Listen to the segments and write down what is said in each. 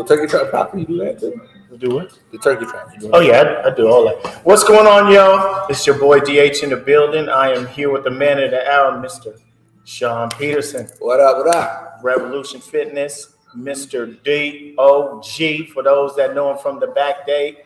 turkey trot proper, you do that too? Do it. The turkey trot. Oh, yeah, I do all that. What's going on, yo? It's your boy D.H in the building. I am here with the man of the hour, Mr. Shon Peterson. What up, what up? Revolushon Fitness, Mister D.O.G, for those that know him from the back day.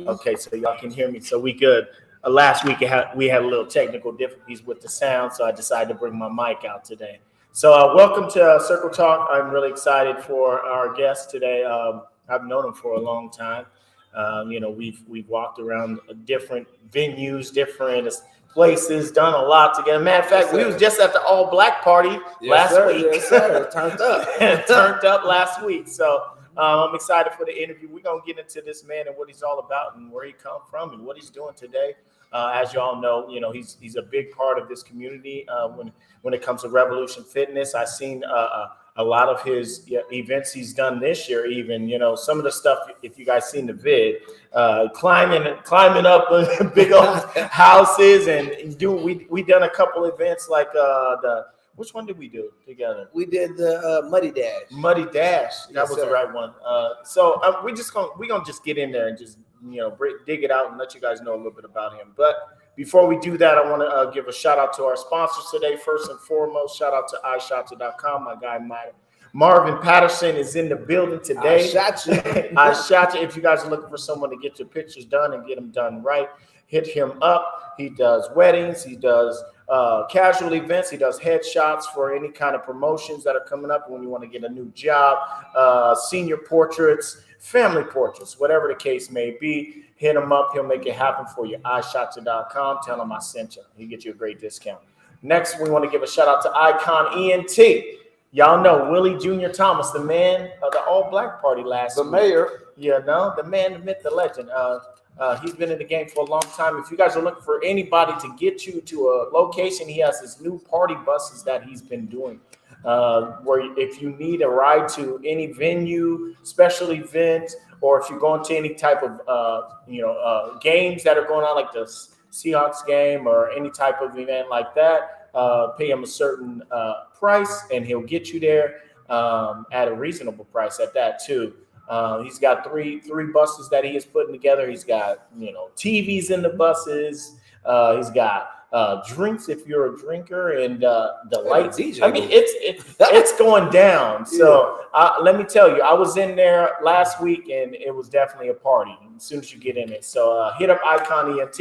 Okay, so y'all can hear me, so we good. Last week we had a little technical difficulties with the sound, so I decided to bring my mic out today. So welcome to Circle Talk. I'm really excited for our guest today. I've known him for a long time. We've walked around different venues, different places, done a lot together. Matter of fact, we was just at the all black party last week. Yes, sir. Turned up. Turned up last week. So I'm excited for the interview. We're going to get into this man and what he's all about and where he come from and what he's doing today. As y'all know, he's a big part of this community when it comes to Revolushon Fitness. I've seen a lot of his events he's done this year. Even some of the stuff, if you guys seen the vid, climbing up big old houses and we done a couple events like which one did we do together? We did the Muddy Dash. Muddy Dash. That was the right one. So we're gonna just get in there and just dig it out and let you guys know a little bit about him. But before we do that, I want to give a shout out to our sponsors today. First and foremost, shout out to iShotYou.com. My guy Marvin Patterson is in the building today. I shot you. If you guys are looking for someone to get your pictures done and get them done right, hit him up. He does weddings. He does casual events. He does headshots for any kind of promotions that are coming up when you want to get a new job, senior portraits, family portraits, whatever the case may be. Hit him up. He'll make it happen for you. iShotYou.com. Tell him I sent you. He'll get you a great discount. Next, we want to give a shout out to Icon ENT. Y'all know Willie Jr. Thomas, the man of the all-black party last week. The mayor. The man, the myth, the legend. He's been in the game for a long time. If you guys are looking for anybody to get you to a location, he has his new party buses that he's been doing. Where if you need a ride to any venue, special event, or if you're going to any type of games that are going on, like the Seahawks game or any type of event like that, pay him a certain price, and he'll get you there at a reasonable price at that too. He's got three buses that he is putting together. He's got TVs in the buses. He's got drinks if you're a drinker, and the lights. I mean, it's going down. So let me tell you, I was in there last week, and it was definitely a party as soon as you get in it. So hit up Icon ENT,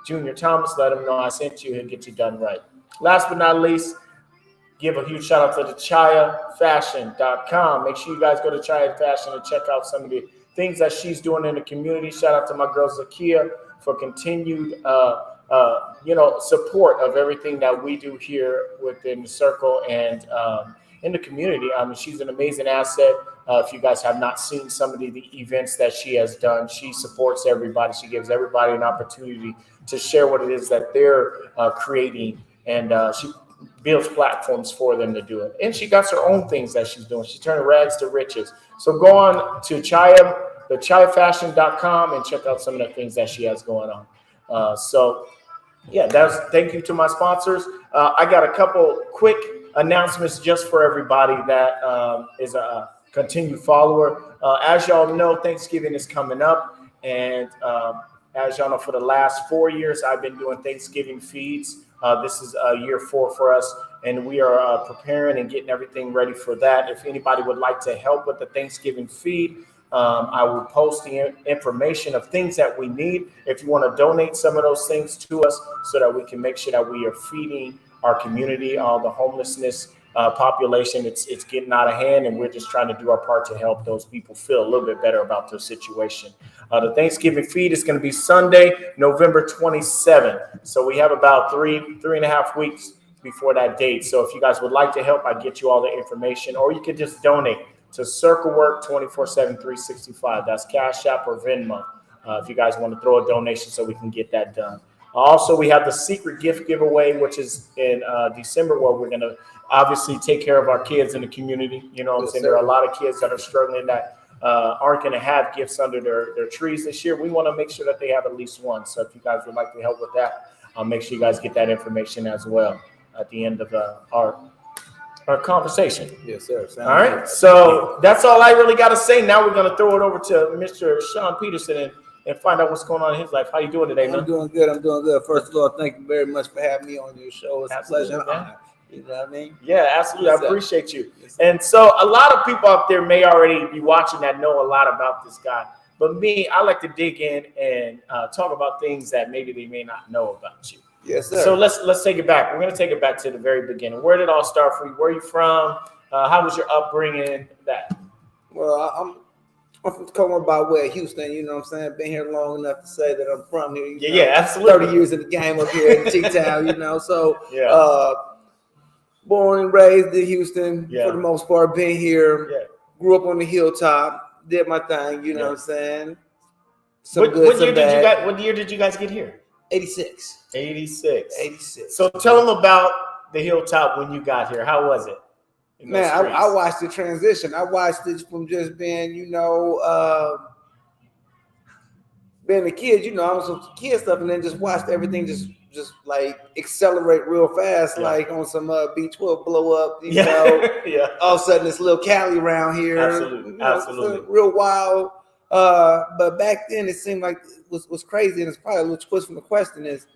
Junior Thomas. Let him know I sent you. He'll get you done right. Last but not least, give a huge shout out to the ChayaFashion.com. Make sure you guys go to Chaya Fashion and check out some of the things that she's doing in the community. Shout out to my girl Zakia for continued support of everything that we do here within the circle and in the community. I mean, she's an amazing asset. If you guys have not seen some of the events that she has done, she supports everybody. She gives everybody an opportunity to share what it is that they're creating, and she builds platforms for them to do it. And she got her own things that she's doing. She's turning rags to riches. So go on to ChayaFashion.com and check out some of the things that she has going on. Thank you to my sponsors. I got a couple quick announcements just for everybody that is a continued follower. As y'all know, Thanksgiving is coming up, and as y'all know, for the last 4 years, I've been doing Thanksgiving feeds. This is year 4 for us, and we are preparing and getting everything ready for that. If anybody would like to help with the Thanksgiving feed, I will post the information of things that we need. If you want to donate some of those things to us so that we can make sure that we are feeding our community, all the homelessness population, it's getting out of hand, and we're just trying to do our part to help those people feel a little bit better about their situation. The Thanksgiving feed is going to be Sunday, November 27th. So we have about three and a half weeks before that date. So if you guys would like to help, I get you all the information, or you could just donate to Circle Work 24/7, 365. That's Cash App or Venmo. If you guys want to throw a donation so we can get that done. Also, we have the secret gift giveaway, which is in December, where we're going to obviously take care of our kids in the community. You know what I'm saying? There are a lot of kids that are struggling that aren't going to have gifts under their trees this year. We want to make sure that they have at least one. So if you guys would like to help with that, make sure you guys get that information as well at the end of our our conversation. Yes, sir. All right. So that's all I really got to say. Now we're going to throw it over to Mr. Shon Peterson and find out what's going on in his life. How you doing today, man? I'm doing good. First of all, thank you very much for having me on your show. It's Absolutely, a pleasure. man. You know what I mean? Yeah, absolutely. Yes, I appreciate you. Yes, sir. And so a lot of people out there may already be watching that know a lot about this guy. But me, I like to dig in and talk about things that maybe they may not know about you. Yes, sir. So let's take it back. We're going to take it back to the very beginning. Where did it all start for you? Where are you from? How was your upbringing? That. Well, I'm from Tacoma by way of Houston. You know what I'm saying? Been here long enough to say that I'm from here. Yeah, absolutely. 30 years in the game up here in T-Town, you know. So, yeah. Born and raised in Houston Yeah. for the most part. Been here. Yeah. Grew up on the hilltop. Did my thing. You know what I'm saying? What year did you guys get here? 86. 86. So tell them about the hilltop when you got here. How was it? Man, I watched the transition. I watched it from just being, you know, being a kid. You know, I was some kid stuff, and then just watched everything just like accelerate real fast, like on some B12 blow up. You know, yeah. All of a sudden, this little Cali around here. Absolutely, you know, absolutely. Real wild. But back then, it seemed like it was crazy, and it's probably a little twist from the question is.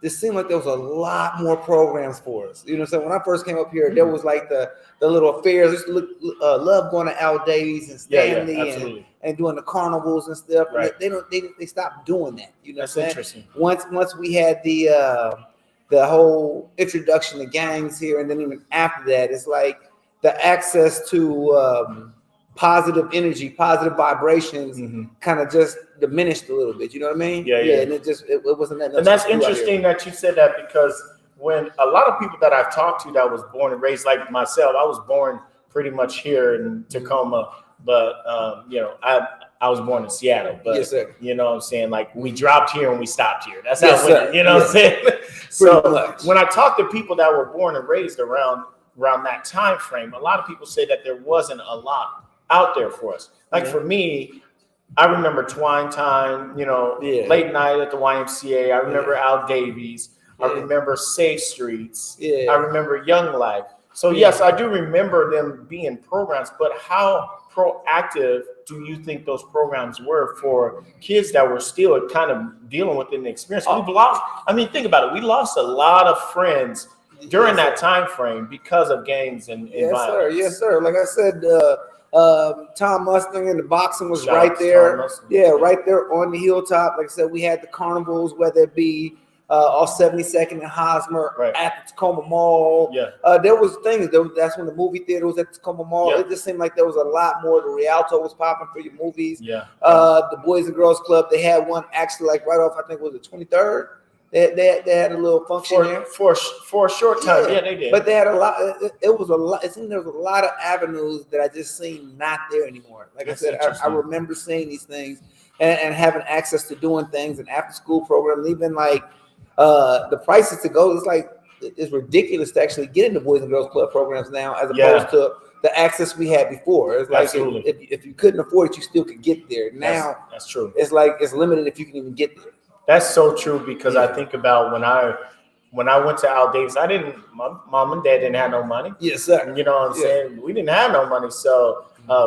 It seemed like there was a lot more programs for us. You know, so when I first came up here, there was like the little affairs. I used to love going to Al Davies and Stanley and doing the carnivals and stuff. Right. They stopped doing that. You know, that's what I'm interesting. Once we had the whole introduction to gangs here, and then even after that, it's like the access to positive energy, positive vibrations, kind of just diminished a little bit. You know what I mean? Yeah. And it wasn't that. And that's interesting that you said that because when a lot of people that I've talked to that was born and raised like myself, I was born pretty much here in Tacoma, but you know, I was born in Seattle, but yes, sir. You know what I'm saying? Like we dropped here and we stopped here. That's yes, how sir. You know what I'm saying? So much. When I talk to people that were born and raised around that time frame, a lot of people say that there wasn't a lot out there for us. Like for me, I remember Twine Time, you know, late night at the YMCA. I remember Al Davies. I remember Safe Streets. I remember Young Life. So yes, I do remember them being programs, but how proactive do you think those programs were for kids that were still kind of dealing with the experience? We've lost, I mean, think about it. We lost a lot of friends during that time frame because of gangs and violence. Yes, sir. Like I said, Tom Mustang and the boxing was right there. Right there on the hilltop. Like I said, we had the carnivals, whether it be off 72nd and Hosmer at the Tacoma Mall. There was things. That's when the movie theater was at the Tacoma Mall. It just seemed like there was a lot more. The Rialto was popping for your movies. The Boys and Girls Club, they had one actually like right off, I think it was the 23rd. They had a little function for a short time. Yeah, they did. But they had a lot. It was a lot. It seemed there was a lot of avenues that I just seen not there anymore. Like I said, I remember seeing these things and having access to doing things and after school programs. Even like the prices to go. It's like it's ridiculous to actually get into Boys and Girls Club programs now, as opposed to the access we had before. It's like if you couldn't afford it, you still could get there. Now that's true. It's like it's limited if you can even get there. That's so true because I think about when I went to Al Davis, my mom and dad didn't have no money. Yes, sir. You know what I'm saying? We didn't have no money. So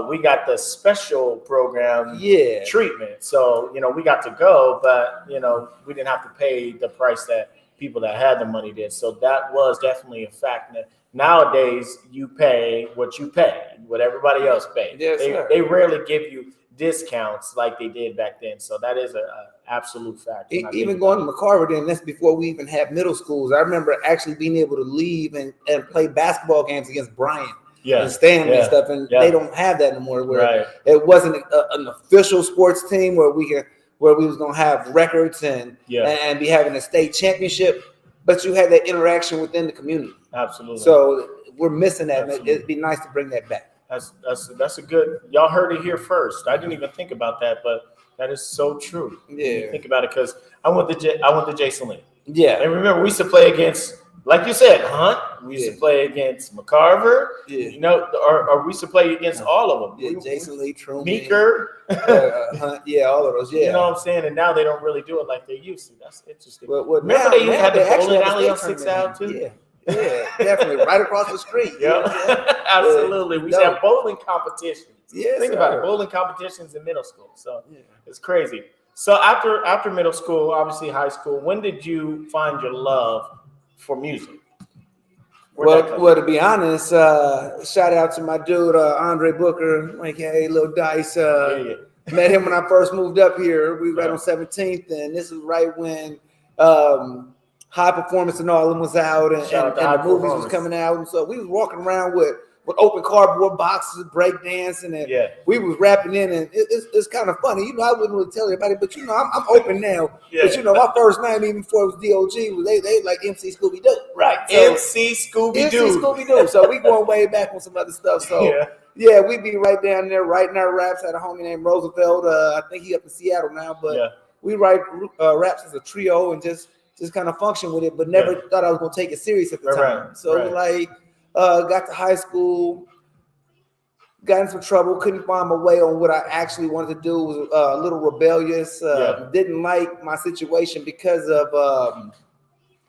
we got the special program treatment. So, you know, we got to go, but, you know, we didn't have to pay the price that people that had the money did. So that was definitely a fact. Nowadays, you pay what you pay, what everybody else paid. Yes, they rarely give you discounts like they did back then. So that is an absolute fact. Even going to McCarver, then that's before we even had middle schools. I remember actually being able to leave and play basketball games against Bryant and Stanley and stuff, and they don't have that anymore. Where it wasn't an official sports team where we was gonna have records and be having a state championship, but you had that interaction within the community. Absolutely. So we're missing that. It'd be nice to bring that back. That's a good. Y'all heard it here first. I didn't even think about that, but that is so true. Yeah. Think about it because I went to Jason Lee. Yeah. And remember, we used to play against, like you said, Hunt. We used to play against McCarver. Yeah. You know, or we used to play against all of them. Yeah. Jason Lee, Truman, Meeker. Hunt. Yeah, all of those. Yeah. You know what I'm saying? And now they don't really do it like they used to. That's interesting. Well, remember they had the bowling alley on 6th Ave too? Yeah. Yeah, definitely. Right across the street. Yeah, absolutely. We used to have bowling competitions. Yes, think about it, bowling competitions in middle school. So it's crazy. So after middle school, obviously high school, when did you find your love for music? Well, to be honest, shout out to my dude Andre Booker, like hey, little Dice. Met him when I first moved up here. We were right on 17th, and this is right when High Performance and all them was out, and the movies was coming out, and so we was walking around with open cardboard boxes, break dancing, and we was rapping in, and it's kind of funny. You know, I wouldn't really tell everybody, but you know, I'm open now. But you know, my first name, even before it was D.O.G, was they like MC Scooby Doo, right? So, MC Scooby Doo. So we going way back on some other stuff. So yeah, we be right down there writing our raps. Had a homie named Roosevelt. I think he up in Seattle now, but we write raps as a trio and just kind of function with it, but never thought I was gonna take it serious at the time. So like. Got to high school, got in some trouble, couldn't find my way on what I actually wanted to do, was a little rebellious, didn't like my situation because of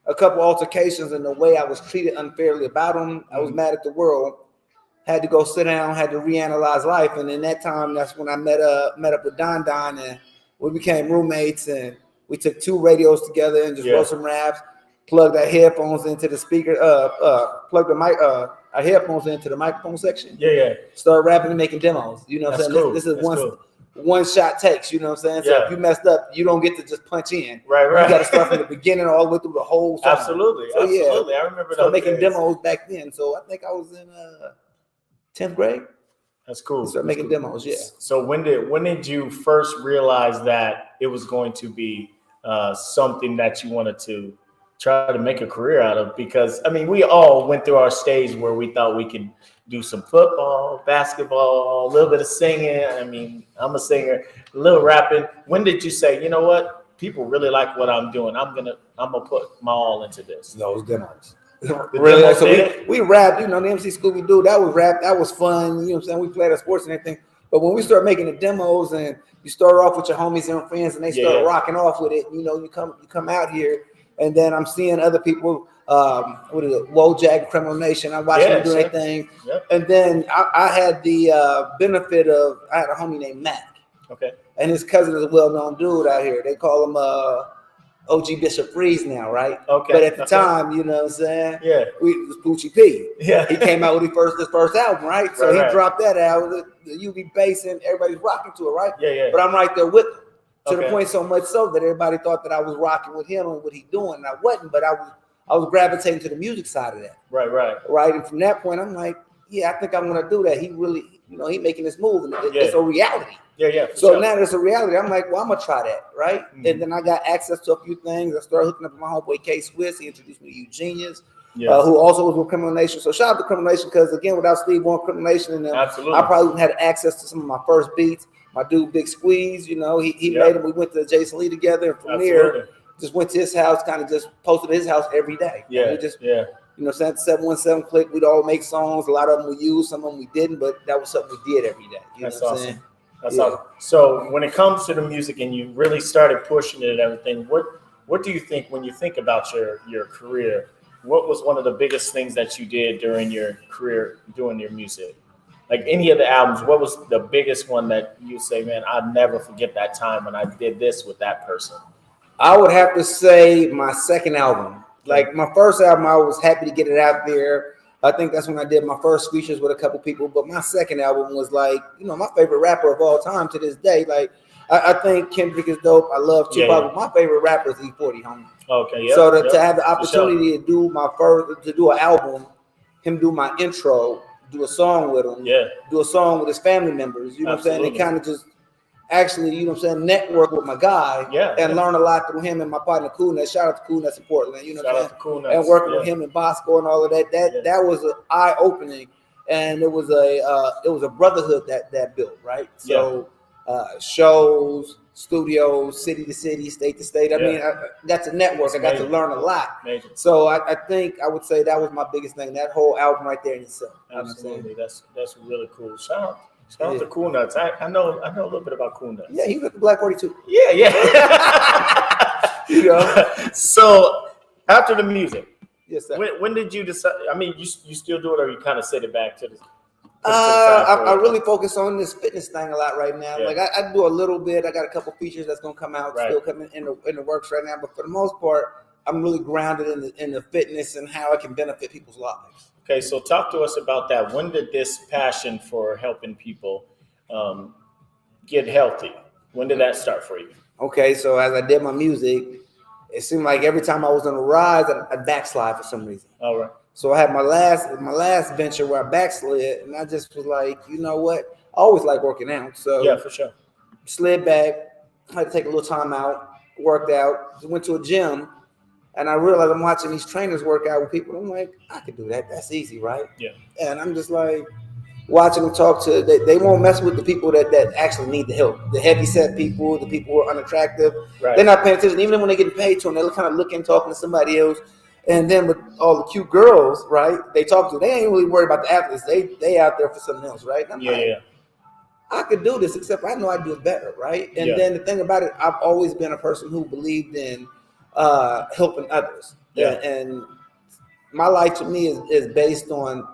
a couple altercations and the way I was treated unfairly about them. I was mad at the world, had to go sit down, had to reanalyze life, and in that time, that's when I met up with Don, and we became roommates, and we took 2 radios together and just wrote some raps. Plugged our headphones into the speaker, plugged the mic, our headphones into the microphone section. Started rapping and making demos. You know what I'm saying? Cool. This is one shot takes, you know what I'm saying? So if you messed up, you don't get to just punch in. Right. You got to start from the beginning all the way through the whole song. Absolutely. I remember that. Making demos back then. So I think I was in 10th grade. That's cool. Started making demos, So when did you first realize that it was going to be something that you wanted to try to make a career out of? Because I mean, we all went through our stage where we thought we could do some football, basketball, a little bit of singing. I mean, I'm a singer, a little rapping. When did you say, you know what, people really like what I'm doing, I'm gonna put my all into this? Those demos. Really? So we rapped, you know, the MC Scooby Doo, that was rap, that was fun, you know what I'm saying? We played our sports and everything. But when we start making the demos and you start off with your homies and friends and they start rocking off with it, you know, you come out here. And then I'm seeing other people, what is it, Wojak, Criminal Nation. I'm watching them do their thing. And then I had the benefit of, I had a homie named Mac. Okay. And his cousin is a well-known dude out here. They call him OG Bishop Freeze now, right? Okay. But at the time, you know what I'm saying? Yeah. It was Poochie P. Yeah. He came out with his first album, right? So he dropped that out, the UB bass, and everybody's rocking to it, right? Yeah. But I'm right there with him. To the point so much so that everybody thought that I was rocking with him and what he's doing, and I wasn't. But I was gravitating to the music side of that. Right. And from that point, I'm like, I think I'm gonna do that. He really, you know, he making this move, and it's a reality. So now there's a reality. I'm like, well, I'm gonna try that, right? And then I got access to a few things. I started hooking up with my homeboy K Swiss. He introduced me to Eugenius, who also was with Criminal Nation. So shout out to Criminal Nation, because again, without Steve on Criminal Nation and them, I probably wouldn't have had access to some of my first beats. My dude, Big Squeeze, you know, he made him. We went to Jason Lee together, and from there, just went to his house, kind of just posted at his house every day. We just, you know, 717 Click, we'd all make songs. A lot of them we used, some of them we didn't, but that was something we did every day. That's awesome. That's awesome. So when it comes to the music and you really started pushing it and everything, what do you think when you think about your career? What was one of the biggest things that you did during your career doing your music? Like any of the albums, what was the biggest one that you say, man, I'll never forget that time when I did this with that person? I would have to say my second album. Like my first album, I was happy to get it out there. I think that's when I did my first features with a couple people. But my second album was like, you know, my favorite rapper of all time to this day. Like I think Kendrick is dope. I love Tupac. But my favorite rapper is E40, homie. Okay. Yeah. So to have the opportunity to do an album, him do my intro, do a song with him, do a song with his family members, you know what I'm saying? And kind of just actually, you know what I'm saying, network with my guy and learn a lot through him and my partner Coolness. Shout out to Coolness in Portland, you know what I'm saying? And working with him and Bosco and all of that. That was an eye-opening, and it was a brotherhood that built, right? So shows, studios, city to city, state to state. I mean, that's a network. I got to learn a lot. So I think I would say that was my biggest thing. That whole album right there in itself. Absolutely, that's really cool. Shout out to Cool Nuts. I know a little bit about Cool Nuts. Yeah, he was the Black 42. Yeah. You know. So after the music, Yes, sir. When did you decide? I mean, you still do it, or you kind of set it back to the? I really focus on this fitness thing a lot right now. Yeah. Like I do a little bit. I got a couple features that's gonna come out, still coming in the works right now. But for the most part, I'm really grounded in the fitness and how it can benefit people's lives. Okay, so talk to us about that. When did this passion for helping people get healthy? When did that start for you? Okay, so as I did my music, it seemed like every time I was on the rise, I'd backslide for some reason. All right. So I had my last venture where I backslid, and I just was like, you know what? I always like working out. So yeah, for sure. Slid back, had to take a little time out, worked out, went to a gym, and I realized I'm watching these trainers work out with people. I'm like, I could do that. That's easy, right? Yeah. And I'm just like watching them talk to, they won't mess with the people that actually need the help. The heavy set people, the people who are unattractive. Right. They're not paying attention. Even when they get paid to them, they're kind of looking, talking to somebody else. And then with all the cute girls, right, they talk to, they ain't really worried about the athletes. They out there for something else, right? Yeah. I could do this, except I know I do it better, right? And then the thing about it, I've always been a person who believed in helping others. Yeah. And my life to me is based on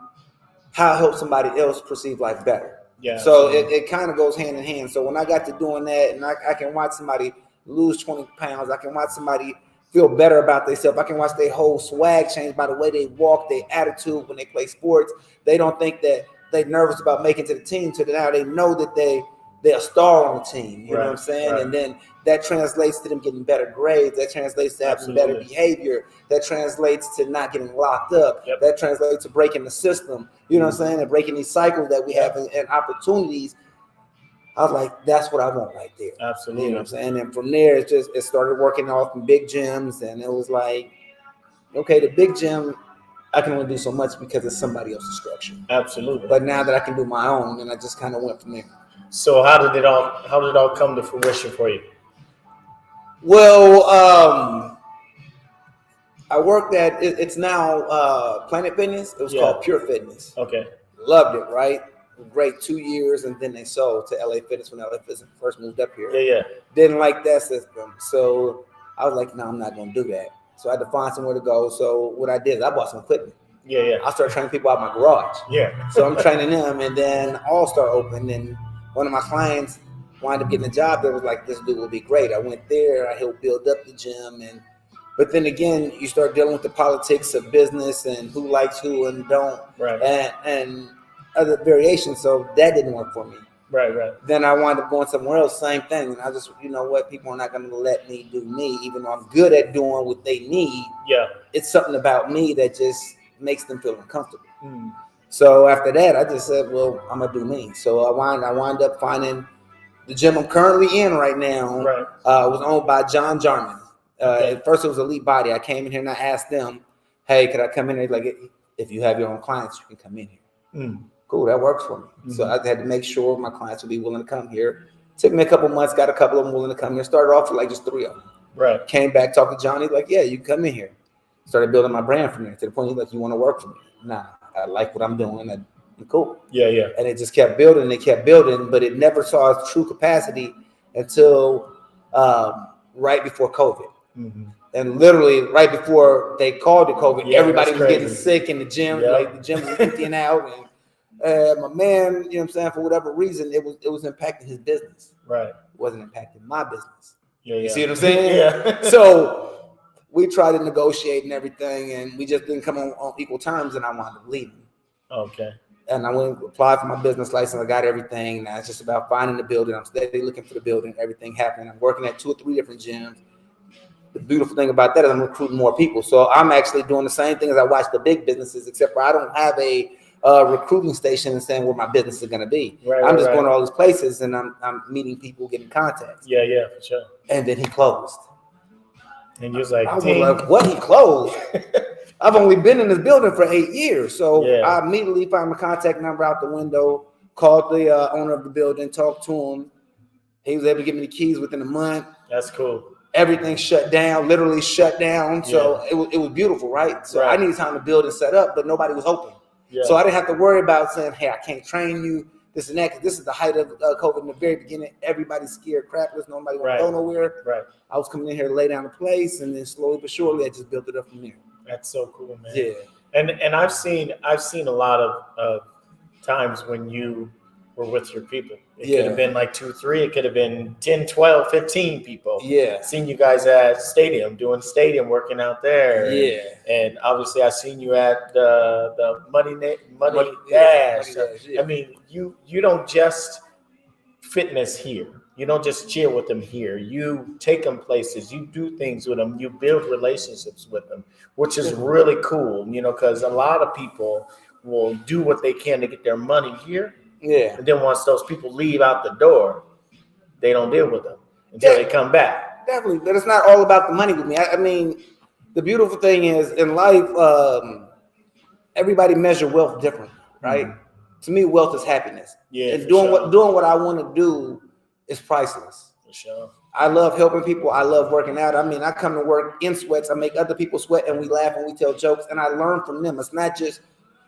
how I help somebody else perceive life better. Yeah. So it kind of goes hand in hand. So when I got to doing that, and I can watch somebody lose 20 pounds, I can watch somebody feel better about themselves. I can watch their whole swag change by the way they walk, their attitude when they play sports. They don't think that they're nervous about making to the team, so now they know that they're a star on the team. You know what I'm saying? Right. And then that translates to them getting better grades. That translates to having better behavior. That translates to not getting locked up. Yep. That translates to breaking the system. You know what I'm saying? And breaking these cycles that we have and opportunities. I was like, that's what I want right there. Absolutely. You know what I'm saying? And from there, it started working off in big gyms. And it was like, okay, the big gym, I can only do so much because it's somebody else's structure. Absolutely. But now that I can do my own, and I just kind of went from there. So how did it all come to fruition for you? Well, I worked at it's now Planet Fitness. It was called Pure Fitness. Okay. Loved it, right? Great 2 years, and then they sold to LA Fitness when LA Fitness first moved up here. Yeah. Didn't like that system, so I was like, no, I'm not going to do that. So I had to find somewhere to go. So what I did is I bought some equipment. Yeah. I started training people out of my garage. Yeah. So I'm training them, and then All-Star opened, and one of my clients wound up getting a job that was like, this dude will be great. I went there, I helped build up the gym, but then again, you start dealing with the politics of business and who likes who and don't, right, and other variations. So that didn't work for me. Right. Then I wound up going somewhere else, same thing. And I just, you know what, people are not going to let me do me, even though I'm good at doing what they need. Yeah. It's something about me that just makes them feel uncomfortable. So after that, I just said, well, I'm going to do me. So I wind up finding the gym I'm currently in right now. Right. Was owned by John Jarman. At first, it was Elite Body. I came in here and I asked them, hey, could I come in here? Like, if you have your own clients, you can come in here. Cool, that works for me. So I had to make sure my clients would be willing to come here. Took me a couple months, got a couple of them willing to come here. Started off with like just 3 of them. Right. Came back, talked to Johnny, like, yeah, you can come in here. Started building my brand from there to the point he's like, you want to work for me? Nah, I like what I'm doing. I'm cool. Yeah. And it just kept building, but it never saw its true capacity until right before COVID. And literally right before they called it COVID, everybody was getting sick in the gym. Like the gym was emptying out, and my man, you know what I'm saying, for whatever reason, it was impacting his business. Right. It wasn't impacting my business. You see what I'm saying? So we tried to negotiate and everything, and we just didn't come on equal terms, and I wound up leaving. Okay. And I went and applied for my business license. I got everything. Now it's just about finding the building. I'm steadily looking for the building. Everything happening. I'm working at 2 or 3 different gyms. The beautiful thing about that is I'm recruiting more people. So I'm actually doing the same thing as I watch the big businesses, except for I don't have a recruiting station and saying where my business is going to be. I'm just going to all these places, and I'm meeting people, getting contacts. Yeah, for sure. And then he closed. And you was like, I was like, what? He closed? I've only been in this building for 8 years. So I immediately found my contact number out the window, called the owner of the building, talked to him. He was able to give me the keys within a month. That's cool. Everything shut down, literally shut down. So it was beautiful, right? So I needed time to build and set up, but nobody was open. So I didn't have to worry about saying, hey, I can't train you, this and that, because this is the height of COVID in the very beginning. Everybody's scared crapless. Nobody want to go nowhere. I was coming in here to lay down the place, and then slowly but surely, I just built it up from there. That's so cool, man. Yeah. And I've seen a lot of times when you were with your people. It could have been like 2, 3. It could have been 10, 12, 15 people. Yeah. Seen you guys at stadium, doing stadium, working out there. Yeah. And obviously I seen you at the Muddy Dash. Yeah. I mean, you don't just fitness here. You don't just chill with them here. You take them places. You do things with them. You build relationships with them, which is really cool, because a lot of people will do what they can to get their money here. Yeah. And then once those people leave out the door, they don't deal with them until they come back. Definitely. But it's not all about the money with me. I mean, the beautiful thing is in life, everybody measure wealth different, right? Mm-hmm. To me, wealth is happiness. Yeah. And doing what I want to do is priceless. For sure. I love helping people. I love working out. I mean, I come to work in sweats. I make other people sweat, and we laugh and we tell jokes, and I learn from them.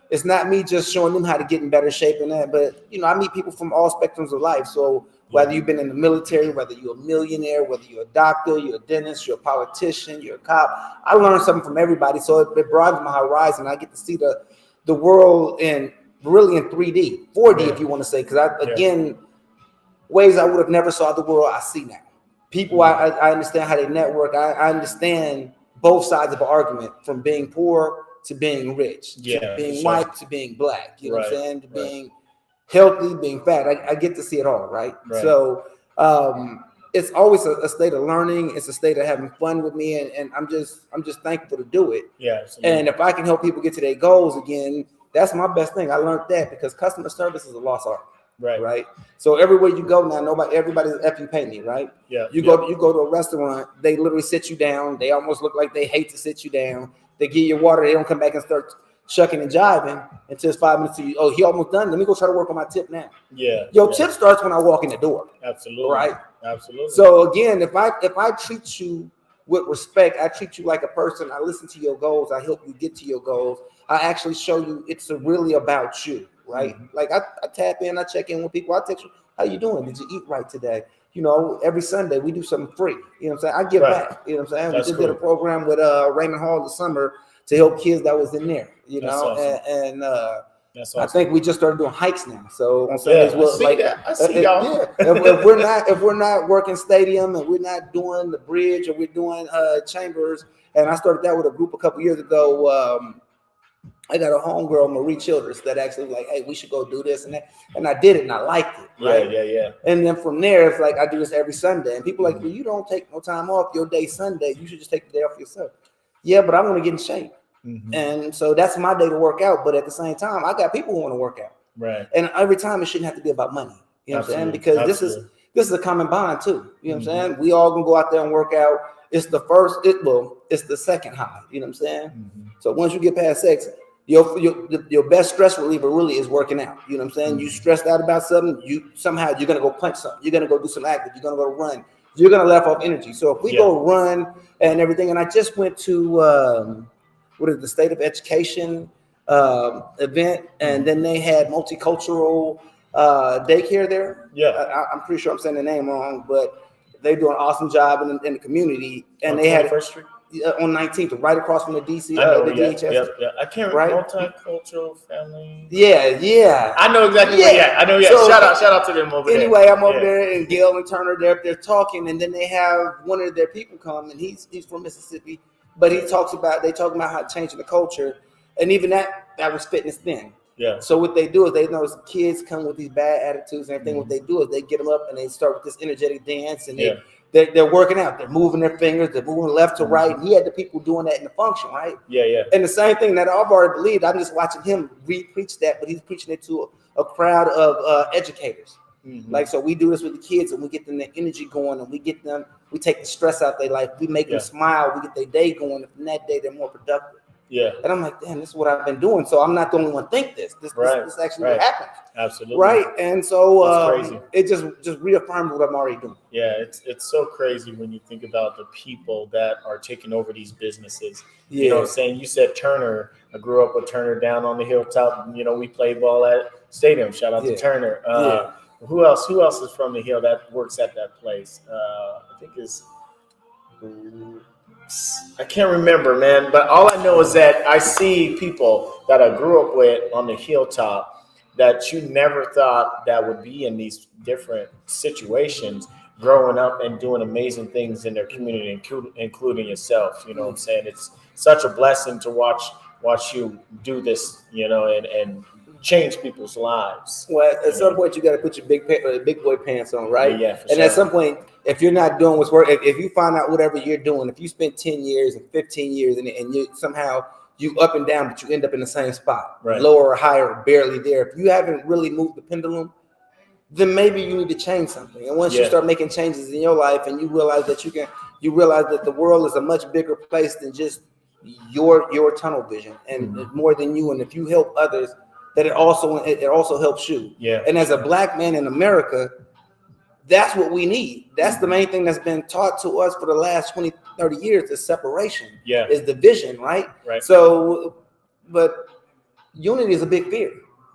It's not me just showing them how to get in better shape and that, but I meet people from all spectrums of life. So whether you've been in the military, whether you're a millionaire, whether you're a doctor, you're a dentist, you're a politician, you're a cop, I learn something from everybody. So it broadens my horizon. I get to see the world really in 3D, 4D, if you want to say, because ways I would have never saw the world I see now. People, I understand how they network. I understand both sides of an argument, from being poor to being rich, to being white to being black. You know what I'm saying? To being healthy, being fat. I get to see it all, right? So it's always a state of learning. It's a state of having fun with me, and I'm just thankful to do it. Yeah, absolutely. And if I can help people get to their goals again, that's my best thing. I learned that because customer service is a lost art. Right. So everywhere you go now, everybody's F you pay me, right? Yeah. You go to a restaurant, they literally sit you down. They almost look like they hate to sit you down. They give you water, they don't come back and start shucking and jiving until it's 5 minutes to you. Oh, he almost done. Let me go try to work on my tip now. Yeah. Tip starts when I walk in the door. Absolutely. Right. Absolutely. So again, if I treat you with respect, I treat you like a person. I listen to your goals. I help you get to your goals. I actually show you it's really about you. Right. Mm-hmm. Like I tap in, I check in with people. I text you, how you doing? Did you eat right today? Every Sunday we do something free. You know what I'm saying? I give back. You know what I'm saying? That's we just did a program with Raymond Hall this summer to help kids that was in there. That's awesome. That's awesome. I think we just started doing hikes now. So on Sundays, I see y'all. If we're not working stadium and we're not doing the bridge or we're doing chambers, and I started that with a group a couple years ago. I got a homegirl, Marie Childers, that actually was like, hey, we should go do this and that. And I did it and I liked it. Right? Yeah. And then from there, it's like I do this every Sunday. And people are like, well, you don't take no time off your day Sunday. You should just take the day off yourself. Yeah, but I want to get in shape. Mm-hmm. And so that's my day to work out. But at the same time, I got people who want to work out. Right. And every time it shouldn't have to be about money. You know what I'm saying? Because this is a common bond too. You know what I'm saying? We all gonna go out there and work out. It's the second high. You know what I'm saying? Mm-hmm. So once you get past sex, your best stress reliever really is working out. You know what I'm saying? Mm-hmm. You stressed out about something, you're gonna go punch something. You're gonna go do some active. You're gonna go run. You're gonna let off energy. So if we go run and everything, and I just went to the State of Education event, and then they had multicultural daycare there. Yeah, I'm pretty sure I'm saying the name wrong, but they do an awesome job in the community. And they had First Street. On 19th, right across from the DC, the DHS. Yeah. I can't remember. Multicultural family. Yeah. I know exactly. I know. Yeah. So, shout out to them over there. Anyway, I'm over there, and Gail and Turner, they're talking, and then they have one of their people come, and he's from Mississippi, but they talking about how changing the culture, and even that was fitness then. Yeah. So what they do is they notice kids come with these bad attitudes and everything. Mm-hmm. What they do is they get them up and they start with this energetic dance, and they're working out. They're moving their fingers. They're moving left to right. And he had the people doing that in the function, right? Yeah. And the same thing that I've already believed. I'm just watching him preach that, but he's preaching it to a crowd of educators. Mm-hmm. Like, so we do this with the kids, and we get them the energy going, and we take the stress out of their life. We make them smile. We get their day going. And from that day, they're more productive. Yeah. And I'm like, damn, this is what I've been doing. So I'm not the only one think this. This actually what happens. Absolutely. Right. And so it just reaffirms what I'm already doing. Yeah, it's so crazy when you think about the people that are taking over these businesses. Yeah. You know what I'm saying? You said Turner. I grew up with Turner down on the hilltop. We played ball at Stadium. Shout out to Turner. Who else is from the hill that works at that place? I think is I can't remember, man. But all I know is that I see people that I grew up with on the hilltop that you never thought that would be in these different situations, growing up and doing amazing things in their community, including yourself. You know what I'm saying? It's such a blessing to watch you do this, and change people's lives. Well, at some point, you got to put your big boy pants on, right? Yeah, for and sure. At some point, if you're not doing what's work, if you find out whatever you're doing, if you spend 10 years and 15 years and you somehow you up and down, but you end up in the same spot, right, lower or higher, or barely there. If you haven't really moved the pendulum, then maybe you need to change something. And once you start making changes in your life, and you realize that you realize that the world is a much bigger place than just your tunnel vision, and more than you. And if you help others, that it also helps you. Yeah. And as a black man in America, that's what we need. That's the main thing that's been taught to us for the last 20, 30 years is separation. Yeah. Is division, right? Right. So, but unity is a big fear.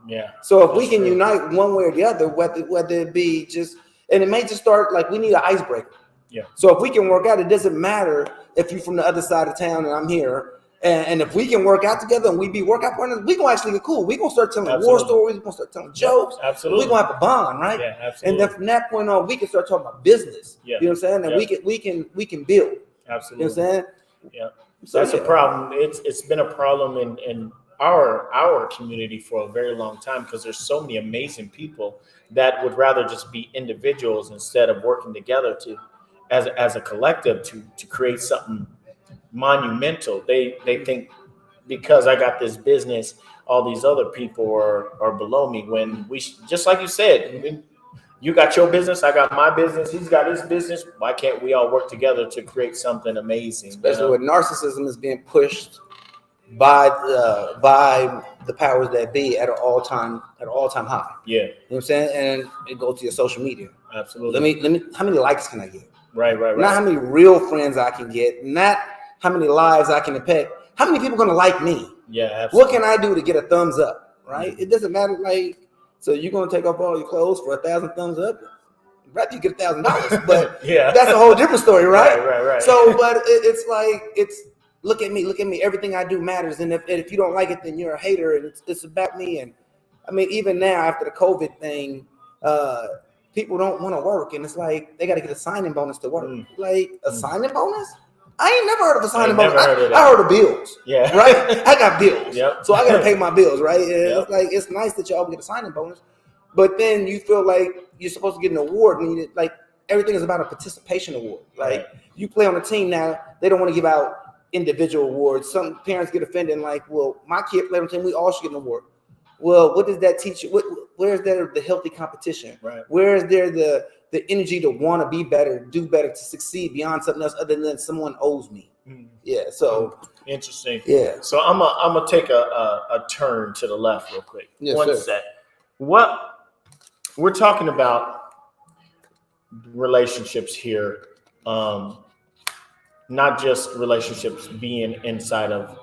Yeah. So if we can unite one way or the other, whether it be just, and it may just start like we need an icebreaker. Yeah. So if we can work out, it doesn't matter if you're from the other side of town and I'm here. And if we can work out together and we be workout partners, we gonna actually get cool. We gonna start telling war stories. We gonna start telling jokes. Absolutely. We gonna have a bond, right? Yeah, absolutely. And then from that point on, we can start talking about business. Yeah. You know what I'm saying? And we can build. Absolutely. You know what I'm saying? Yeah. So, that's a problem. It's been a problem in our community for a very long time, because there's so many amazing people that would rather just be individuals instead of working together as a collective to create something monumental. They think because I got this business, all these other people are below me, when we just like you said, you got your business, I got my business, he's got his business. Why can't we all work together to create something amazing? Especially when narcissism is being pushed by the powers that be at an all-time high. Yeah. You know what I'm saying? And it goes to your social media. Absolutely. Let me how many likes can I get? Right. Not how many real friends I can get, not how many lives I can impact. How many people are gonna like me? Yeah, absolutely. What can I do to get a thumbs up? Right? It doesn't matter. Like, so you're gonna take off all your clothes for 1,000 thumbs up? Rather you get $1,000, but that's a whole different story, right? Right. So, but it's like look at me. Everything I do matters, and if you don't like it, then you're a hater, and it's about me. And I mean, even now after the COVID thing, people don't want to work, and it's like they got to get a signing bonus to work. Like a signing bonus? I ain't never heard of a signing bonus. I heard of bills. Yeah. Right? I got bills. Yep. So I got to pay my bills, right? It's like, it's nice that y'all get a signing bonus, but then you feel like you're supposed to get an award, and like everything is about a participation award. Like you play on a team now, they don't want to give out individual awards. Some parents get offended and like, well, my kid played on the team, we all should get an award. Well, what does that teach you? Where is there the healthy competition? Right. Where is there the energy to want to be better, do better, to succeed beyond something else other than someone owes me? Yeah. So interesting. Yeah. So I'm gonna take a turn to the left real quick. Yes, One sec. What we're talking about relationships here, not just relationships being inside of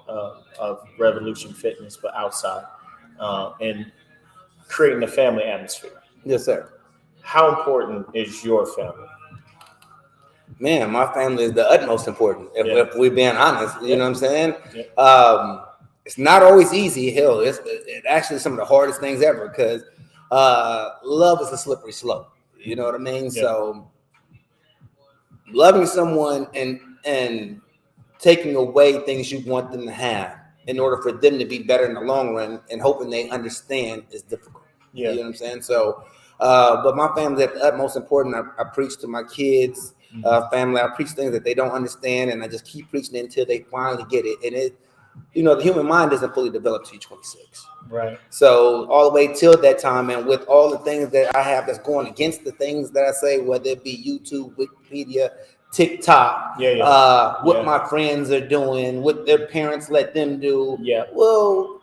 Revolushon Fitness, but outside, and creating a family atmosphere. Yes, sir. How important is your family? Man, my family is the utmost important. If we're being honest, you know what I'm saying? It's not always easy. Hell, it's actually some of the hardest things ever, because love is a slippery slope. You know what I mean? Yeah. So loving someone and taking away things you want them to have in order for them to be better in the long run and hoping they understand is difficult. Yeah. You know what I'm saying? So, but my family is the utmost important. I preach to my kids, family. I preach things that they don't understand, and I just keep preaching it until they finally get it. And it, the human mind isn't fully developed till you're 26. Right. So all the way till that time, and with all the things that I have that's going against the things that I say, whether it be YouTube, Wikipedia, TikTok, what my friends are doing, what their parents let them do. Yeah. Well,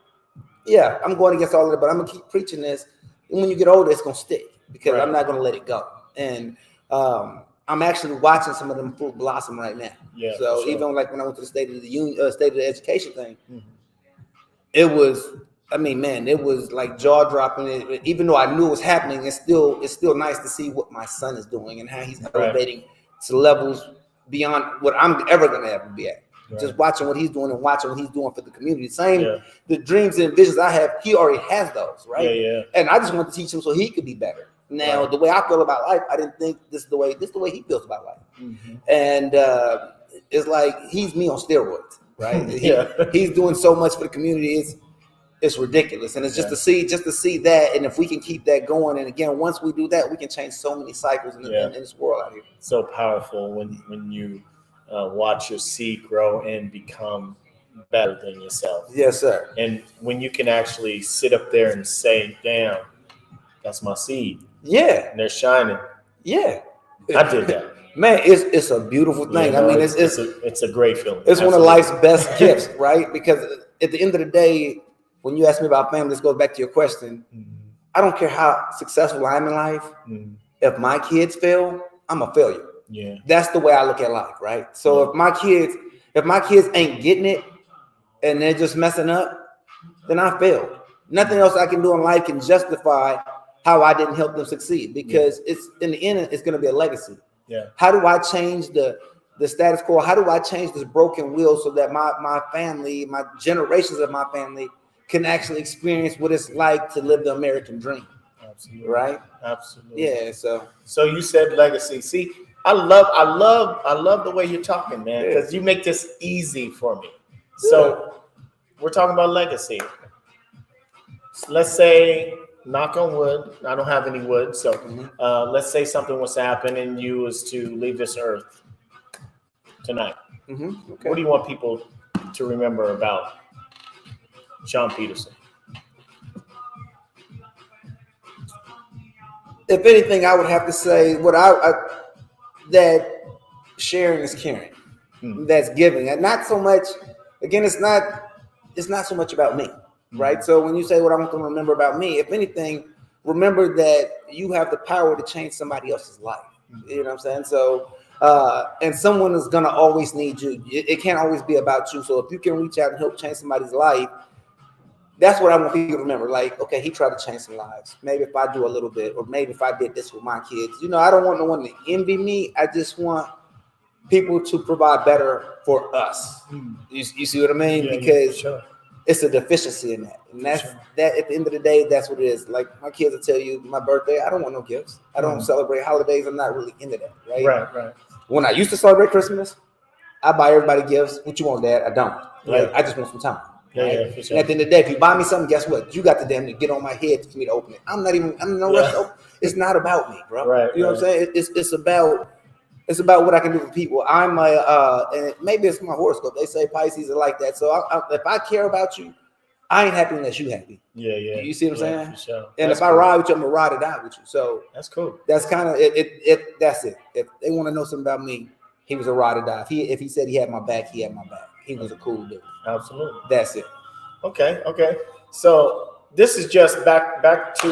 yeah, I'm going against all of it, but I'm gonna keep preaching this. And when you get older, it's gonna stick, because I'm not gonna let it go. And I'm actually watching some of them fruit blossom right now. Yeah. So even like when I went to the State of the Union, State of the Education thing, it was. I mean, man, it was like jaw dropping. Even though I knew it was happening, it's still nice to see what my son is doing and how he's elevating to levels beyond what I'm ever gonna ever be at. Right. Just watching what he's doing and watching what he's doing for the community. Same, the dreams and visions I have, he already has those, right? Yeah. And I just want to teach him so he could be better. Now, the way I feel about life, I didn't think this is the way he feels about life. Mm-hmm. And it's like he's me on steroids, right? He's doing so much for the community. It's ridiculous, and it's just to see that, and if we can keep that going, and again, once we do that, we can change so many cycles in this world out here. So powerful when you watch your seed grow and become better than yourself. Yes, sir. And when you can actually sit up there and say, "Damn, that's my seed." Yeah, and they're shining. Yeah, I did that. Man, it's a beautiful thing. Yeah, no, I mean, it's a great feeling. It's one of life's best gifts, right? Because at the end of the day, when you ask me about family, this goes back to your question. Mm-hmm. I don't care how successful I am in life. Mm-hmm. If my kids fail, I'm a failure. Yeah, that's the way I look at life, right? So if my kids ain't getting it and they're just messing up, then I failed. Nothing else I can do in life can justify how I didn't help them succeed, because it's in the end, it's going to be a legacy. Yeah. How do I change the status quo? How do I change this broken wheel so that my family, my generations of my family can actually experience what it's like to live the American dream? Absolutely. Right? Absolutely. Yeah. So you said legacy. See, I love the way you're talking, man, because you make this easy for me. So we're talking about legacy. So let's say, knock on wood, I don't have any wood. So let's say something was to happen and you was to leave this earth tonight. Mm-hmm. Okay. What do you want people to remember about Shon Peterson? If anything, I would have to say that sharing is caring. That's giving, and not so much. Again, it's not so much about me, right? So when you say what I want them to remember about me, if anything, remember that you have the power to change somebody else's life. You know what I'm saying? So, and someone is gonna always need you. It can't always be about you. So if you can reach out and help change somebody's life, that's what I want people to remember. Like, okay, he tried to change some lives. Maybe if I do a little bit, or maybe if I did this with my kids. You know, I don't want no one to envy me. I just want people to provide better for us. You see what I mean? Yeah, because it's a deficiency in that. And that's that at the end of the day, that's what it is. Like my kids will tell you, my birthday, I don't want no gifts. I don't celebrate holidays. I'm not really into that, right? Right. When I used to celebrate Christmas, I buy everybody gifts. What you want, Dad? I don't. Right? I just want some time. Right? For sure. And at the end of the day, if you buy me something, guess what? You got the damn to get on my head for me to open it. I'm in no rush to open. It's not about me, bro. Right. You know what I'm saying? It's about what I can do for people. I'm and maybe it's my horoscope. They say Pisces are like that. So if I care about you, I ain't happy unless you happy. Yeah. You see what I'm saying? For sure. And if I ride with you, I'm gonna ride it out with you. So that's cool. That's kind of it. That's it. If they want to know something about me, he was a ride or die. If he said he had my back, he had my back. He was a cool dude. Absolutely. That's it. Okay. So this is just back to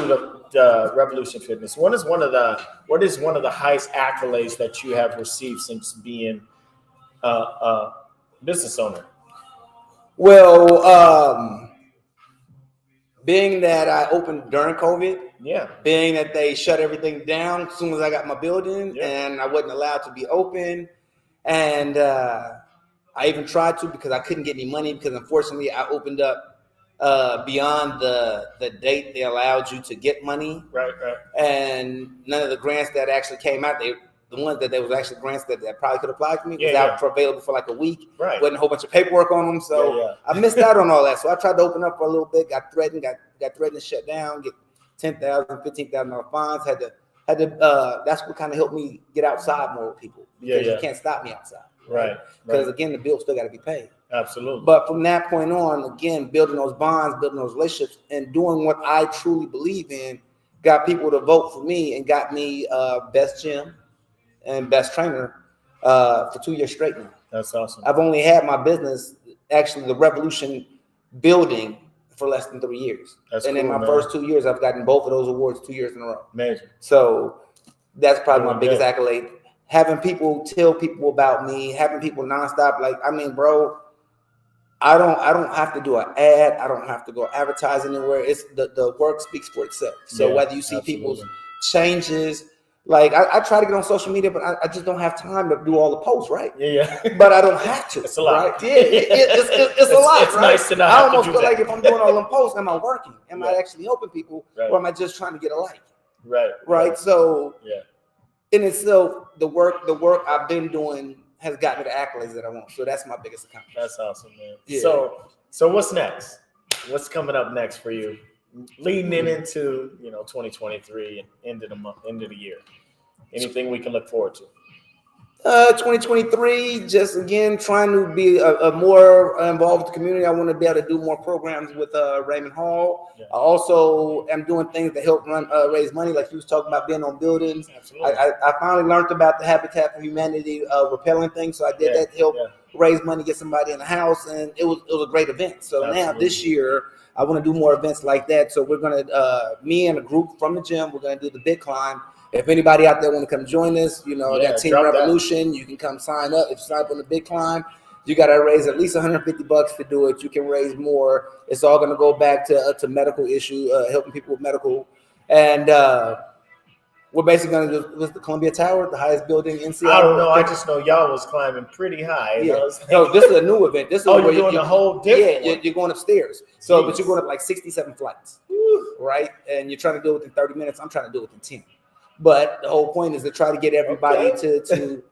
the Revolushon Fitness. What is one of the highest accolades that you have received since being a business owner? Well, being that I opened during COVID, being that they shut everything down as soon as I got my building, and I wasn't allowed to be open, and I even tried to because I couldn't get any money because unfortunately I opened up beyond the date they allowed you to get money. Right. And none of the grants that actually came out, the ones that there was actually grants that probably could apply to me was out for available for like a week. Right. Wasn't a whole bunch of paperwork on them. So I missed out on all that. So I tried to open up for a little bit, got threatened to shut down, get $10,000, $15,000 fines, had to that's what kind of helped me get outside more with people, because you can't stop me outside. Right. Because again, the bill still got to be paid. Absolutely. But from that point on, again, building those bonds, building those relationships, and doing what I truly believe in, got people to vote for me and got me best gym and best trainer for 2 years straight now. That's awesome. I've only had my business, actually the Revolushon building, for less than 3 years. That's and cool, in my first 2 years, I've gotten both of those awards 2 years in a row. Amazing. So that's probably my biggest accolade. Having people tell people about me, having people nonstop, like, I mean, bro, I don't have to do an ad. I don't have to go advertise anywhere. It's the work speaks for itself. So whether you see people's changes, Like I try to get on social media, but I just don't have time to do all the posts, right? Yeah. But I don't have to. It's a lot. Right? Yeah, it's a lot. It's right? nice to not I have almost to do feel that. like if I'm doing all them posts, am I working? Am I Right. actually helping people, Right. or am I just trying to get a like? Right. So, yeah. And it's so the work I've been doing has gotten me the accolades that I want. So that's my biggest accomplishment. That's awesome, man. Yeah. So what's next? What's coming up next for you? Leading into 2023 and end of the year. Anything we can look forward to? 2023, just again trying to be a more involved with the community. I want to be able to do more programs with Raymond Hall. Yeah. I also am doing things to help raise money, like you was talking about being on buildings. Absolutely. I finally learned about the Habitat for Humanity repelling thing, so I did that to help raise money, get somebody in the house, and it was a great event. So now this year, I want to do more events like that. So we're gonna, me and a group from the gym, we're gonna do the big climb. If anybody out there want to come join us, that Team Revolution, you can come sign up. If you sign up on the big climb, you got to raise at least $150 to do it. You can raise more. It's all going to go back to medical issue, helping people with medical. And we're basically going to do the Columbia Tower, the highest building in Seattle. I don't know. I just know y'all was climbing pretty high. Yeah. No, this is a new event. This is you're doing a whole different one. You're going upstairs. So, but you're going up like 67 flights, right? And you're trying to do it within 30 minutes. I'm trying to do it within 10. But the whole point is to try to get everybody to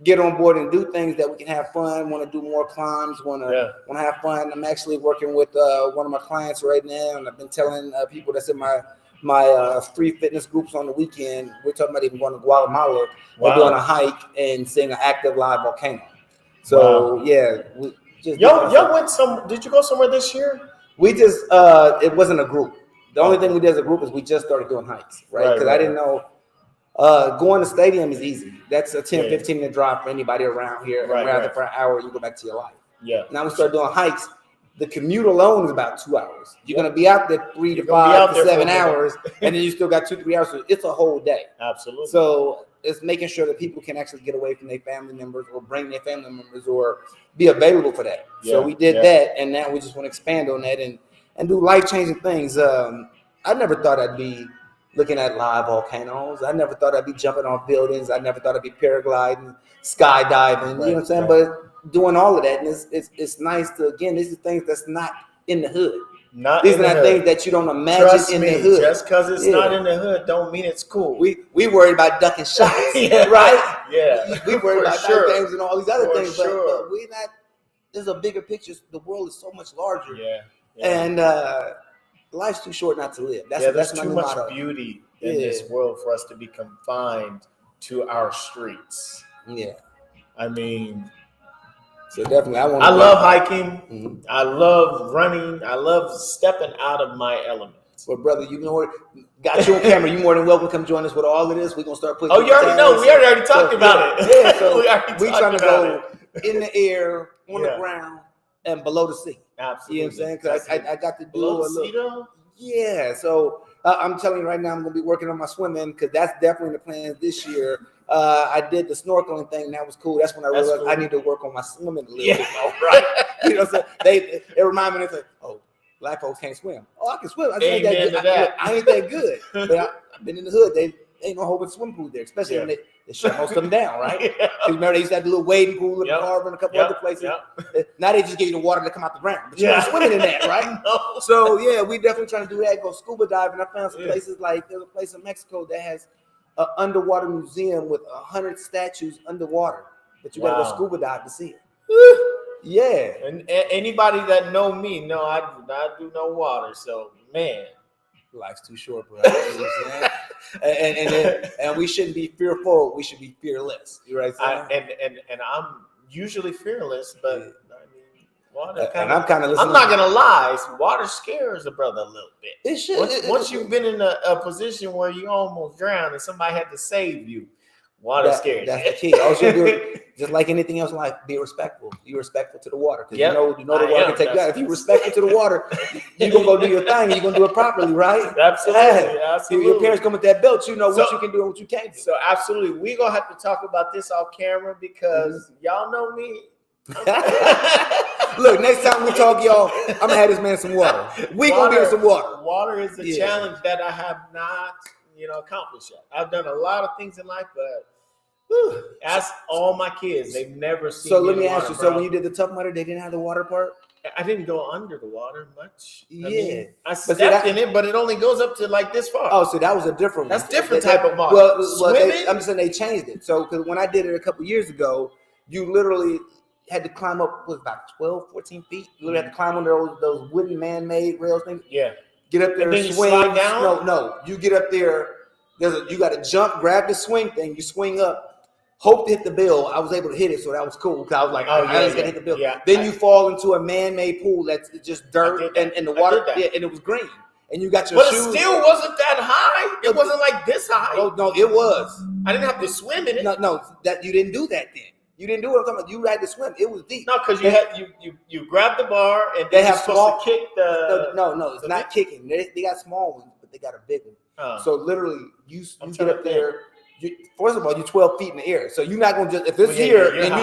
get on board and do things that we can have fun. Want to do more climbs. Want to have fun. I'm actually working with one of my clients right now, and I've been telling people that's in my free fitness groups on the weekend. We're talking about even going to Guatemala or doing a hike and seeing an active live volcano. So we just y'all went some. Did you go somewhere this year? We just it wasn't a group. The only thing we did as a group is we just started doing hikes, right? Because I didn't know. Going to the stadium is easy. That's a 10, 15 minute drive for anybody around here. Rather for an hour, you go back to your life. Yeah. Now we start doing hikes. The commute alone is about 2 hours. You're going to be out there 3 to 5 to 7 hours, and then you still got 2-3 hours. So it's a whole day. Absolutely. So it's making sure that people can actually get away from their family members or bring their family members or be available for that. Yeah. So we did that, and now we just want to expand on that and do life-changing things. I never thought I'd be looking at live volcanoes. I never thought I'd be jumping off buildings. I never thought I'd be paragliding, skydiving. You know what I'm saying? But doing all of that, and it's nice to, again, these are things that's not in the hood. These are not things that you don't imagine in the hood. Just because it's not in the hood don't mean it's cool. We worried about ducking shots, right? Yeah. We worried about things and all these other things, but we not. There's a bigger picture. The world is so much larger. And life's too short not to live. That's too much beauty in this world for us to be confined to our streets. Yeah. I mean, so definitely, I love hiking. Mm-hmm. I love running. I love stepping out of my element. Well, brother, you know what? Got you on camera. You more than welcome to come join us with all of this. We're gonna start putting. Oh, you already know. We already talked about it. Yeah, so we trying to go in the air, on the ground, and below the sea. Absolutely. You know what I'm saying? Because I got to do below the sea, though? Yeah. So I'm telling you right now, I'm gonna be working on my swimming because that's definitely the plans this year. I did the snorkeling thing. That was cool. That's when I realized I need to work on my swimming a little bit more, right? You know, so it reminded me, it's like, oh, black folks can't swim. Oh, I can swim. I ain't that good. I ain't that good. But I've been in the hood. They ain't no whole bunch of swimming pools there, especially when they shut most of them down, right? Because remember they used to have the little wading pool in the Harbor and a couple other places. Now they just give you the water to come out the ground, but you're not swimming in that, right? No. So yeah, we definitely trying to do that. Go scuba diving. I found some places like there's a place in Mexico that has an underwater museum with 100 statues underwater, but you gotta go scuba dive to see it. Yeah. And anybody that know me know I do not do no water. So man, life's too short, bro. You know what I'm saying? and we shouldn't be fearful. We should be fearless. You right? And I'm usually fearless, but I mean, water. And I'm kind of listening. I'm not gonna lie. Water scares a brother a little bit. It should. Once you've been in a position where you almost drowned and somebody had to save you, water scares. That's the key. All you do, just like anything else in life, be respectful. Be respectful to the water. Because you know the water can take you out. If you're respectful to the water, you're going to go do your thing. You're going to do it properly, right? Absolutely. Absolutely. Your parents come with that belt. You know what you can do and what you can't do. So absolutely. We're going to have to talk about this off camera because y'all know me. Look, next time we talk, y'all, I'm going to have this man some water. We're going to give him some water. Water is a challenge that I have not, accomplish yet. I've done a lot of things in life, but whew, ask all my kids. They've never seen. So let me ask you. So when you did the Tough Mudder, they didn't have the water part? I didn't go under the water much. Yeah. I stepped in it, but it only goes up to like this far. Oh, so that was a different one. That's different type of water. I'm just saying they changed it. So because when I did it a couple years ago, you literally had to climb up, about 12, 14 feet. You literally had to climb under those wooden man-made rails things. Yeah. Get up there and then swing. You slide down? No. You get up there. You got to jump, grab the swing thing. You swing up. Hope to hit the bill. I was able to hit it, so that was cool. Because I was like, I just got to hit the bill. Yeah. Then you fall into a man-made pool that's just dirt and the water, and it was green. And you got your shoes. But it still wasn't that high. It wasn't like this high. Oh, no, it was. I didn't have to swim in it. No, that you didn't do that then. You didn't do what I'm talking about. You had to swim. It was deep. No, because you grab the bar and they have supposed to kick the. No, it's not kicking. They got small ones, but they got a big one. So literally, you get up there. First of all, you're 12 feet in the air, so you're not gonna just if it's here and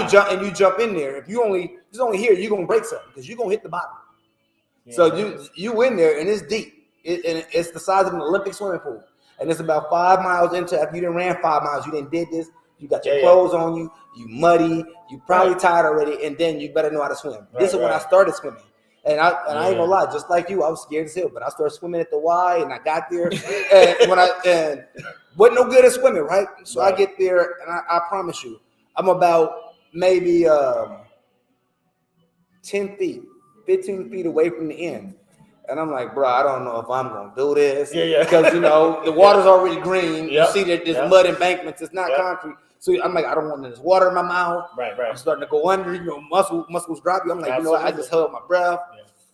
you jump in there. If it's only here, you're gonna break something because you're gonna hit the bottom. Yeah. So you in there and it's deep. It's the size of an Olympic swimming pool, and it's about 5 miles into. If you didn't ran 5 miles, you didn't did this. You got your clothes on you. You muddy. You probably tired already, and then you better know how to swim. This is when I started swimming. And I ain't gonna lie, just like you, I was scared as hell. But I started swimming at the Y, and I got there, and wasn't no good at swimming, right? So I get there, and I promise you, I'm about maybe 10 feet, 15 feet away from the end. And I'm like, bro, I don't know if I'm gonna do this. Because the water's already green. You see that there's mud embankments. It's not concrete. So I'm like, I don't want this water in my mouth. Right. I'm starting to go under. Muscles drop you. I'm like, I just held my breath,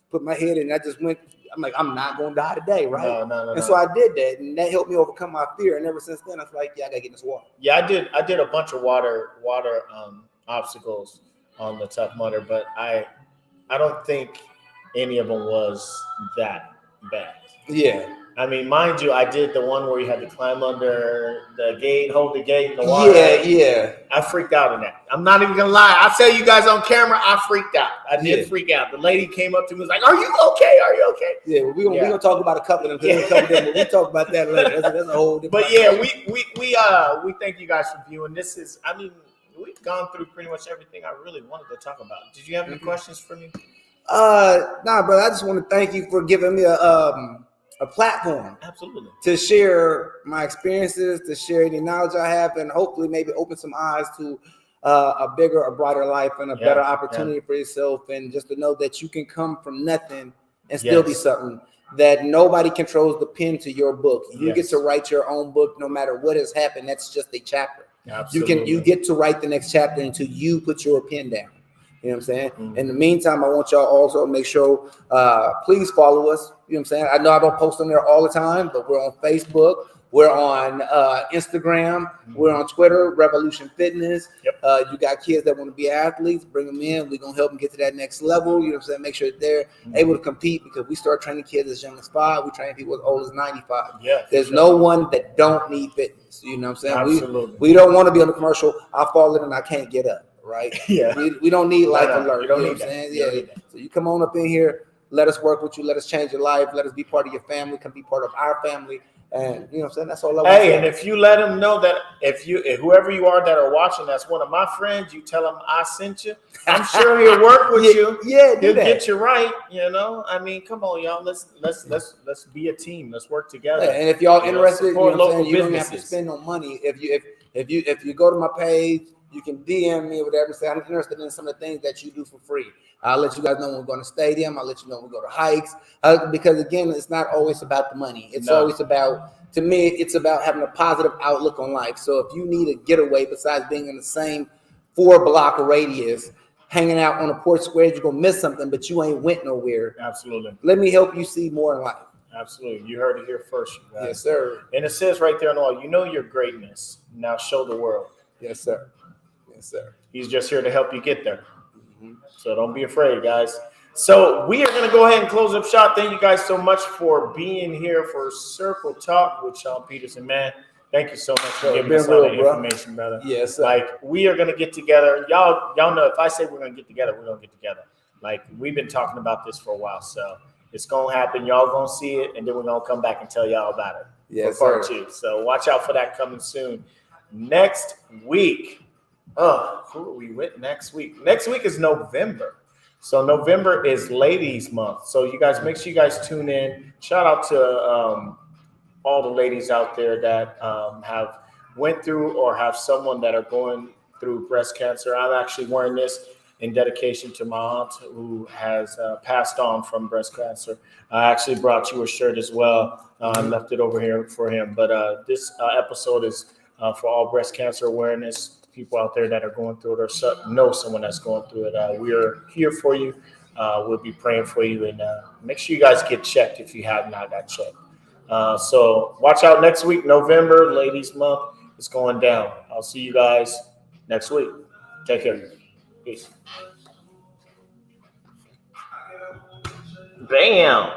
put my head in. I just went. I'm like, I'm not gonna die today, right? No. And so I did that, and that helped me overcome my fear. And ever since then, I was like, I gotta get in this water. Yeah, I did a bunch of water obstacles on the Tough Mudder, but I don't think any of them was that bad. Yeah. I mean, mind you, I did the one where you had to climb under the gate, hold the gate in the water. Yeah. I freaked out in that. I'm not even gonna lie. I'll tell you guys on camera, I freaked out. I did freak out. The lady came up to me and was like, "Are you okay? Are you okay?" Yeah, we're gonna talk about a couple of them. We'll talk about that later. That's a whole different. But yeah, we thank you guys for viewing. We've gone through pretty much everything I really wanted to talk about. Did you have any questions for me? Nah, brother. I just want to thank you for giving me a platform, absolutely, to share my experiences, to share any knowledge I have, and hopefully maybe open some eyes to a bigger, a brighter life and a better opportunity for yourself, and just to know that you can come from nothing and still be something. That nobody controls the pen to your book. You get to write your own book, no matter what has happened. That's just a chapter. Absolutely. You get to write the next chapter until you put your pen down. You know what I'm saying? Mm-hmm. In the meantime, I want y'all also make sure, please follow us. You know what I'm saying? I know I don't post on there all the time, but we're on Facebook. We're on Instagram. Mm-hmm. We're on Twitter, Revolushon Fitness. Yep. You got kids that want to be athletes, bring them in. We're going to help them get to that next level. You know what I'm saying? Make sure that they're able to compete, because we start training kids as young as 5. We train people as old as 95. Yeah, there's no one that don't need fitness. You know what I'm saying? Absolutely. We don't want to be on the commercial. I fall in and I can't get up. Right? Yeah. We don't need life alert. You know what I'm saying? Yeah. So you come on up in here. Let us work with you. Let us change your life. Let us be part of your family. Come be part of our family. And you know what I'm saying? That's all I want to say. And if you let them know that if whoever you are that are watching, that's one of my friends, you tell him I sent you. I'm sure he'll work with you. Yeah, he'll get you right. You know, I mean, come on, y'all. Let's be a team. Let's work together. Yeah, and if y'all interested, you know what I'm saying, you don't have to spend no money. If you go to my page, you can DM me or whatever and say, I'm interested in some of the things that you do for free. I'll let you guys know when we go to the stadium. I'll let you know when we go to hikes. Because, again, it's not always about the money. It's always about, to me, it's about having a positive outlook on life. So if you need a getaway besides being in the same 4-block radius, hanging out on a porch square, you're going to miss something, but you ain't went nowhere. Absolutely. Let me help you see more in life. Absolutely. You heard it here first. You guys. Yes, sir. And it says right there on the wall, you know your greatness. Now show the world. Yes, sir. Sir. He's just here to help you get there. Mm-hmm. So don't be afraid, guys. So we are going to go ahead and close up shop. Thank you guys so much for being here for Circle Talk with Shon Peterson, man. Thank you so much for giving us all that information, brother. Yes, sir. Like, we are going to get together. Y'all know if I say we're going to get together, we're going to get together. Like, we've been talking about this for a while, so it's going to happen. Y'all going to see it, and then we're going to come back and tell y'all about it. Yes, for part sir. 2. So watch out for that coming soon. Next week, who are we with next week? Next week is November. So November is Ladies Month. So you guys, make sure you guys tune in. Shout out to all the ladies out there that have went through or have someone that are going through breast cancer. I'm actually wearing this in dedication to my aunt who has passed on from breast cancer. I actually brought you a shirt as well. I left it over here for him. But this episode is for all breast cancer awareness. People out there that are going through it or know someone that's going through it. We are here for you. We'll be praying for you. And make sure you guys get checked if you have not got checked. So watch out next week, November, Ladies Month. It's going down. I'll see you guys next week. Take care. Peace. Bam.